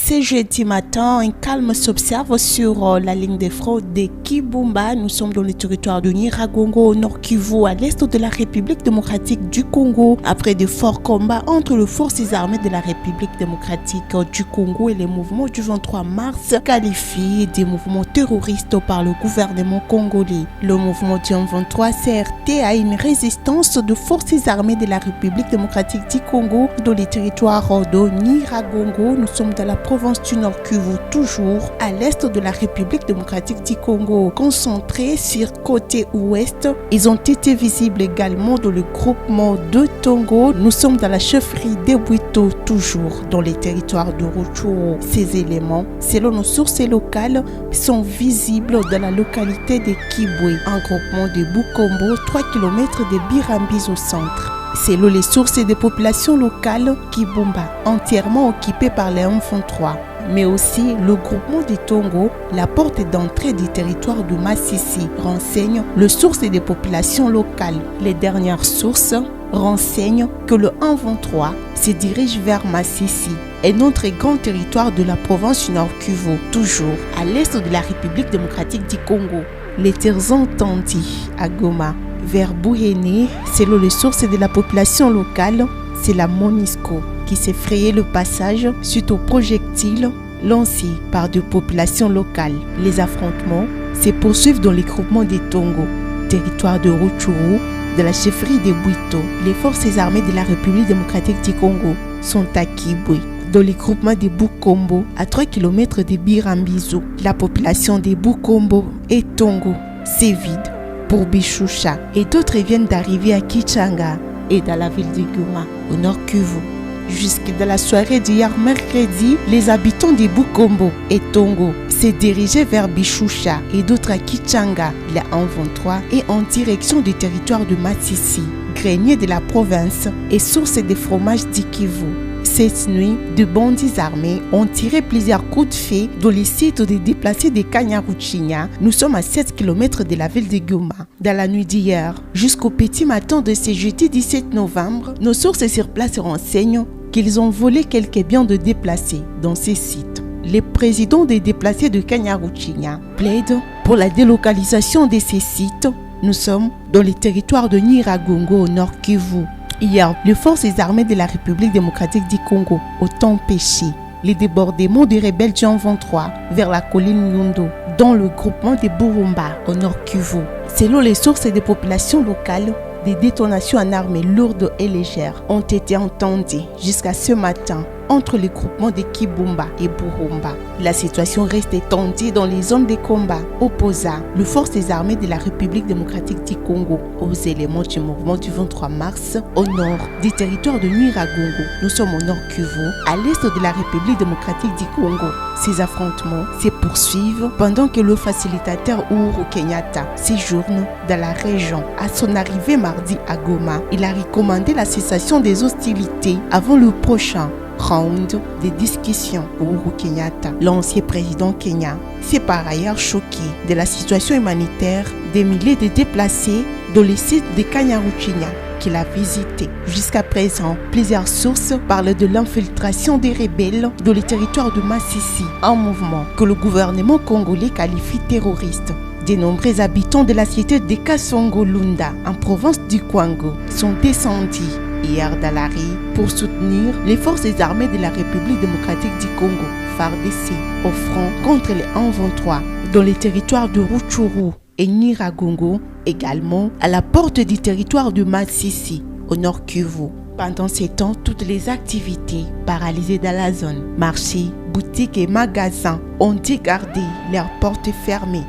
C'est jeudi matin, un calme s'observe sur la ligne de fraude de Kibumba. Nous sommes dans le territoire de Nyiragongo, au Nord Kivu, à l'est de la République démocratique du Congo, après de forts combats entre les forces armées de la République démocratique du Congo et les mouvements du 23 mars, qualifiés de mouvements terroristes par le gouvernement congolais. Le mouvement du 23 CRT a une résistance de forces armées de la République démocratique du Congo dans les territoires de Nyiragongo. Nous sommes dans la province du Nord Kivu, toujours à l'est de la République démocratique du Congo. Concentrés sur côté ouest, ils ont été visibles également dans le groupement de Tongo. Nous sommes dans la chefferie de Bwito, toujours dans les territoires de Rutshuru. Ces éléments, selon nos sources locales, sont visibles dans la localité de Kibwe, un groupement de Bukombo, 3 km de Birambiz au centre. Selon les sources des populations locales, Kibumba, entièrement occupé par les M23, mais aussi le groupement de Tongo, la porte d'entrée du territoire de Massissi, renseigne les sources des populations locales. Les dernières sources renseignent que le M23 se dirige vers Massissi, un autre grand territoire de la province du Nord Kivu, toujours à l'est de la République démocratique du Congo. Les terres entendues à Goma, vers Bouhéné, selon les sources de la population locale, c'est la MONUSCO qui s'est frayé le passage suite aux projectiles lancés par des populations locales. Les affrontements se poursuivent dans les groupements des Tongo, territoire de Rutshuru, de la chefferie de Bwito. Les forces armées de la République démocratique du Congo sont à Kibwe, dans les groupements de Bukombo, à 3 km de Birambizo. La population de Bukombo et Tongo s'évide pour Bishusha et d'autres viennent d'arriver à Kichanga et dans la ville de Goma, au Nord Kivu. Jusque dans la soirée d'hier mercredi, les habitants de Bukombo et Tongo se dirigeaient vers Bishusha et d'autres à Kichanga, les M23 et en direction du territoire de Massissi, grenier de la province et source de fromage du Kivu. Cette nuit, de bandits armés ont tiré plusieurs coups de feu dans les sites des déplacés de Kanyaruchinya. Nous sommes à 7 km de la ville de Goma. Dans la nuit d'hier, jusqu'au petit matin de ce jeudi 17 novembre, nos sources sur place renseignent qu'ils ont volé quelques biens de déplacés dans ces sites. Les présidents des déplacés de Kanyaruchinya plaident pour la délocalisation de ces sites. Nous sommes dans les territoires de Nyiragongo au Nord Kivu. Hier, les forces armées de la République démocratique du Congo ont empêché les débordements des rebelles du 23 vers la colline Nyundo, dans le groupement de Burumba, au Nord Kivu. Selon les sources des populations locales, des détonations en armes lourdes et légères ont été entendues jusqu'à ce matin entre les groupements de Kibumba et Burumba. La situation reste tendue dans les zones de combat opposant les forces armées de la République démocratique du Congo aux éléments du mouvement du 23 mars au nord du territoire de Nyiragongo. Nous sommes au Nord Kivu, à l'est de la République démocratique du Congo. Ces affrontements se poursuivent pendant que le facilitateur Uhuru Kenyatta séjourne dans la région. À son arrivée mardi à Goma, il a recommandé la cessation des hostilités avant le prochain round de discussions. Uhuru Kenyatta, l'ancien président kenyan, s'est par ailleurs choqué de la situation humanitaire des milliers de déplacés dans les sites de Kanyaruchinya qu'il a visité. Jusqu'à présent, plusieurs sources parlent de l'infiltration des rebelles dans les territoires de Massissi, un mouvement que le gouvernement congolais qualifie terroriste. De nombreux habitants de la cité de Kasongo-Lunda, en province du Kwango, sont descendus hier dans la rue pour soutenir les forces armées de la République démocratique du Congo, FARDC, au front contre les M23 dans les territoires de Rutshuru et Nyiragongo, également à la porte du territoire de Massissi, au Nord Kivu. Pendant ces temps, toutes les activités paralysées dans la zone, marchés, boutiques et magasins ont dû garder leurs portes fermées.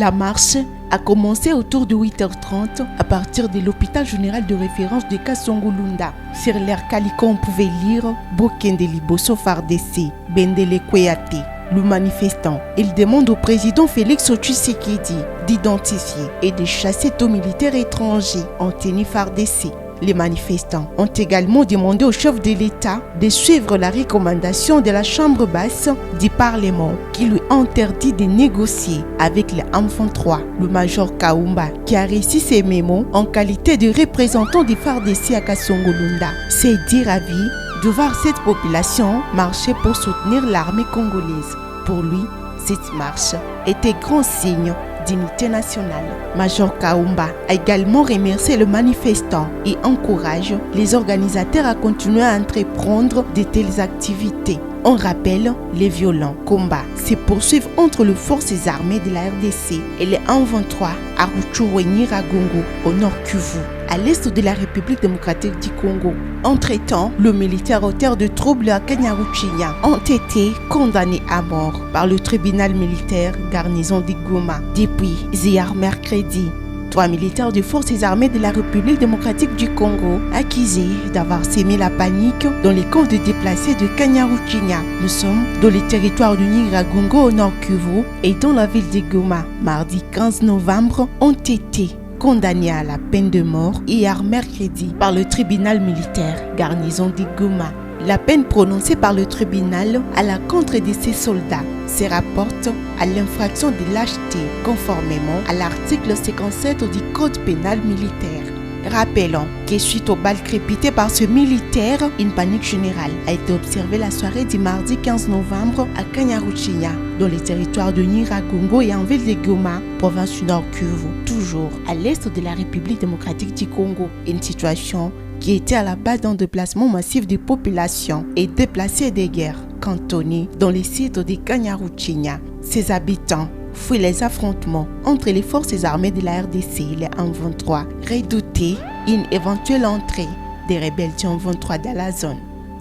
La marche a commencé autour de 8h30 à partir de l'hôpital général de référence de Kasongo-Lunda. Sur l'air calicot, on pouvait lire Bokende Liboso FARDC, Bendele Kweyate. Le manifestant, il demande au président Félix Tshisekedi d'identifier et de chasser tous militaires étrangers en tenue FARDC. Les manifestants ont également demandé au chef de l'État de suivre la recommandation de la Chambre basse du Parlement qui lui interdit de négocier avec les M23. Le major Kaumba, qui a reçu ces mémos en qualité de représentant du FARDC à Kasongo-Lunda, s'est dit ravi de voir cette population marcher pour soutenir l'armée congolaise. Pour lui, cette marche était grand signe d'unité nationale. Major Kaumba a également remercié le manifestant et encourage les organisateurs à continuer à entreprendre de telles activités. On rappelle, les violents combats se poursuivent entre les forces armées de la RDC et les 123 à Rutshuru et Nyiragongo au nord Kivu, à l'est de la République démocratique du Congo. Entre-temps, le militaire auteur de troubles à Kanyaruchinya ont été condamnés à mort par le tribunal militaire garnison de Goma depuis hier mercredi. 3 militaires des forces armées de la République démocratique du Congo accusés d'avoir sémé la panique dans les camps de déplacés de Kanyaruchinya. Nous sommes dans les territoires du Nyiragongo au nord Kivu et dans la ville de Goma. Mardi 15 novembre ont été condamnés à la peine de mort hier mercredi par le tribunal militaire garnison de Goma. La peine prononcée par le tribunal à l'encontre de ces soldats se rapporte à l'infraction de lâcheté conformément à l'article 57 du Code pénal militaire. Rappelons que suite aux balles crépitées par ce militaire, une panique générale a été observée la soirée du mardi 15 novembre à Kanyaruchinya, dans les territoires de Nyiragongo et en ville de Goma, province du Nord Kivu, toujours à l'est de la République démocratique du Congo. Une situation qui était à la base d'un déplacement massif des populations et déplacés des guerres cantonnés dans les sites de Kanyaruchinya. Ses habitants fuient les affrontements entre les forces armées de la RDC et les 123, redoutaient une éventuelle entrée des rebelles du 123 dans la zone.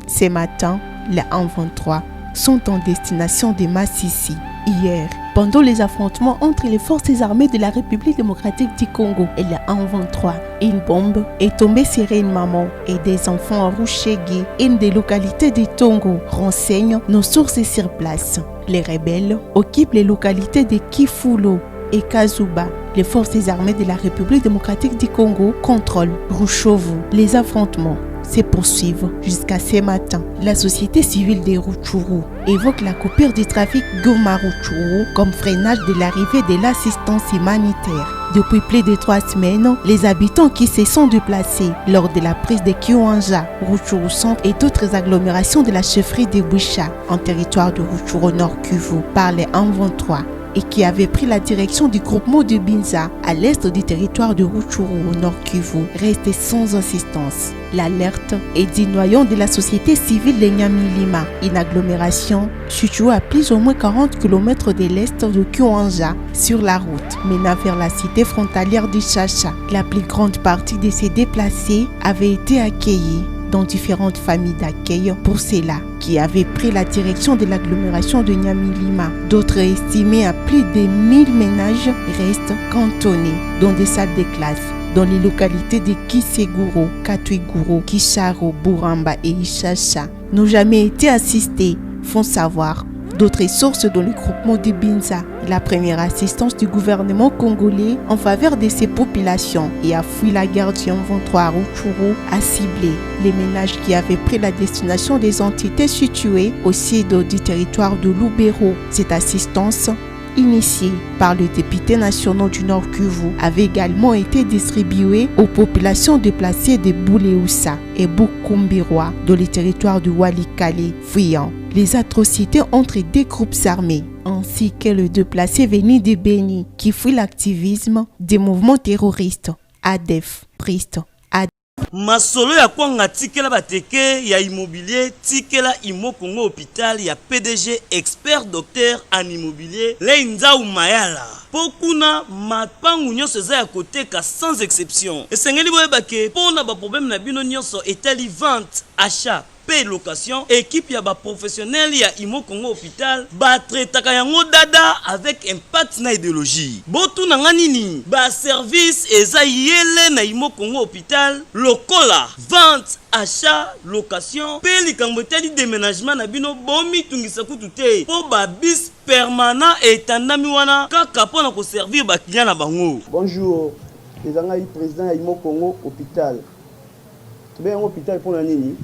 Ce matin, les 123 sont en destination de Massissi. Hier, pendant les affrontements entre les forces armées de la République démocratique du Congo et les 123, une bombe est tombée sur une maman et des enfants à Rushegi, une des localités de Tongo, renseignent nos sources sur place. Les rebelles occupent les localités de Kifulo et Kazuba. Les forces armées de la République démocratique du Congo contrôlent Rushovu. Les affrontements se poursuivent jusqu'à ce matin. La société civile de Rutshuru évoque la coupure du trafic Goma-Rutshuru comme freinage de l'arrivée de l'assistance humanitaire. Depuis plus de 3 semaines, les habitants qui se sont déplacés lors de la prise de Kiwanja, Rutshuru Centre et d'autres agglomérations de la chefferie de Bwisha en territoire de Rutshuru Nord Kivu par les 123 et qui avaient pris la direction du groupement de Binza à l'est du territoire de Rutshuru au nord Kivu, restent sans assistance. L'alerte est du noyau de la société civile de Nyamilima, une agglomération située à plus ou moins 40 km de l'est de Kiwanja sur la route menant vers la cité frontalière de Chacha. La plus grande partie de ces déplacés avait été accueillie dans différentes familles d'accueil pour ceux-là qui avaient pris la direction de l'agglomération de Nyamilima. D'autres estimés à plus de 1000 ménages restent cantonnés dans des salles de classe dans les localités de Kiseguro, Katwiguro, Kisharo, Buramba et Ishacha n'ont jamais été assistés, font savoir d'autres sources dans le groupement de Binza. La première assistance du gouvernement congolais en faveur de ces populations et a fui la guerre du 23 à Rutshuru a ciblé les ménages qui avaient pris la destination des entités situées au sud du territoire de Lubero. Cette assistance, initiée par le député national du Nord Kivu, avait également été distribuée aux populations déplacées de Bouleusa et Bukumbirwa dans les territoires de Walikale, fuyant les atrocités entre deux groupes armés, ainsi que le déplacé venu de Beni qui fuit l'activisme des mouvements terroristes ADF, PRIST, Masolo ya kwanga tikela bateke ya immobilier tikela Imo Congo hôpital ya PDG expert docteur en immobilier Leinza Umayala. Pokuna mapangu nyonso eza ya koteka sans exception. Esengeli boyeba ke pona ba problème na bino nyonso etali vente, achat, paie location, équipe ya ba professionnel ya Imo Congo hôpital ba traitaka yango dada avec impact na idéologie. Botu na nganini ba service eza yele na Imo Congo hôpital lokola vente, achat, location, paie likambo tali déménagement na bino bomi tungisa kutu te po ba bis permanent etandami wana kaka pona ko servir ba client na bango. Bonjour, les angai président ya Imo Congo hôpital. Tube yango hôpital pona nini?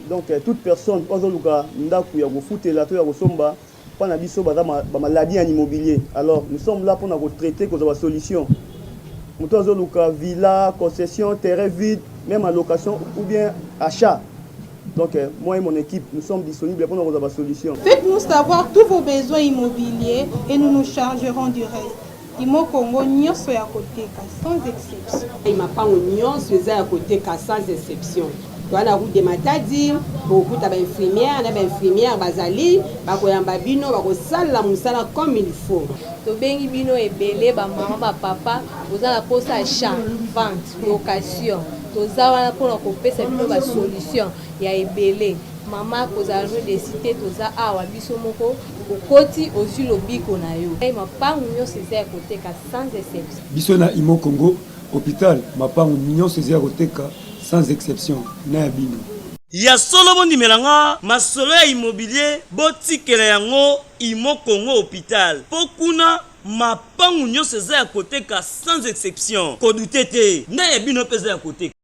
Donc toute personne ozoluka ndaku ya kofutela to ya kosomba pana biso ba maladie en immobilier. Alors nous sommes là pour nous traiter cause de solution. Muto ozoluka villa, concession, terrain vide, même en location ou bien achat. Donc moi et mon équipe, nous sommes disponibles pour nous avoir la solution. Faites-nous savoir tous vos besoins immobiliers et nous nous chargerons du reste. Imo Congo nyonso ya koteka sans exception. Il m'a pas nyonso ya koteka sans exception. Dans la route de Matadi, beaucoup d'infirmières, d'infirmières bazali, bakoyamba bino, bakosala musala comme il faut. To bengi bino ebele ba maman ba papa, ozala posa achat, vente, location. Toza wana pona kopesa bino ba solution ya ebele. Mama kozala jouer des cités toza awa biso moko okoti ozu lobiko na yo. Mapangu nyonso eza ya koteka sans exception. Biso na Imo Congo hôpital mapangu nyonso eza ya koteka sans exception na ya bino. Ya solo bondimelanga masolo ya immobilier botikela yango Imo Congo hôpital. Pokuna mapangu nyonso eza ya koteka sans exception. Kodutete na ya bino peza ya koteka.